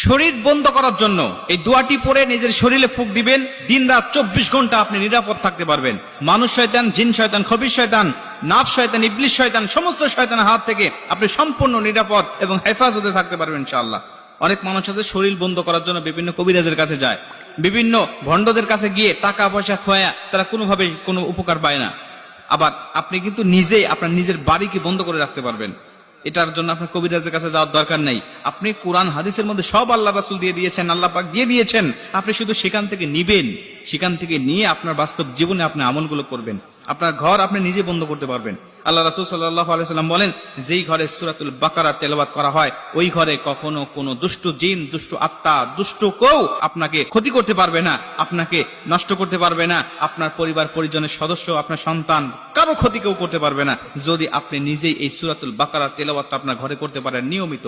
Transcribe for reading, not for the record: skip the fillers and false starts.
শরীর বন্ধ করার জন্য এই দোয়াটি পড়ে নিজের শরীরে ফুঁক দিবেন। দিনরাত 24 ঘন্টা আপনি নিরাপদ থাকতে পারবেন। মানুষ শয়তান, জিন শয়তান, খবিশ শয়তান, নাফস শয়তান, ইবলিস শয়তান, সমস্ত শয়তানের হাত থেকে আপনি সম্পূর্ণ নিরাপদ এবং হেফাজতে থাকতে পারবেন ইনশাআল্লাহ। অনেক মানুষ আছে শরীর বন্ধ করার জন্য বিভিন্ন কবিরাজের কাছে যায়, বিভিন্ন ভণ্ডদের কাছে গিয়ে টাকা পয়সা খোয়া, তারা কোনোভাবে কোনো উপকার পায় না। আবার আপনি কিন্তু নিজেই আপনার নিজের বাড়িকে বন্ধ করে রাখতে পারবেন। এটার জন্য আপনার কবিরাজের কাছে যাওয়ার দরকার নেই। আপনি কোরআন হাদিসের মধ্যে সব আল্লাহ রাসূল দিয়ে দিয়েছেন, আল্লাহ পাক দিয়ে দিয়েছেন। আপনি শুধু সেখান থেকে নিবেন, সেখান থেকে নিয়ে আপনার বাস্তব জীবনে আপনি আমলগুলো করবেন। আপনার ঘর আপনি নিজে বন্ধ করতে পারবেন। আল্লাহ রাসূল সাল্লাল্লাহু আলাইহি ওয়াসাল্লাম বলেন, যেই ঘরে সূরাতুল বাকারা তেলাওয়াত করা হয়, ওই ঘরে কখনো কোনো দুষ্ট জিন, দুষ্ট আত্মা, দুষ্ট কেউ আপনাকে ক্ষতি করতে পারবে না, আপনাকে নষ্ট করতে পারবে না। আপনার পরিবার পরিজনের সদস্য, আপনার সন্তান, কারো ক্ষতি কেউ করতে পারবে না, যদি আপনি নিজেই এই সূরাতুল বাকারা তেলাওয়াত আপনার ঘরে করতে পারেন নিয়মিত।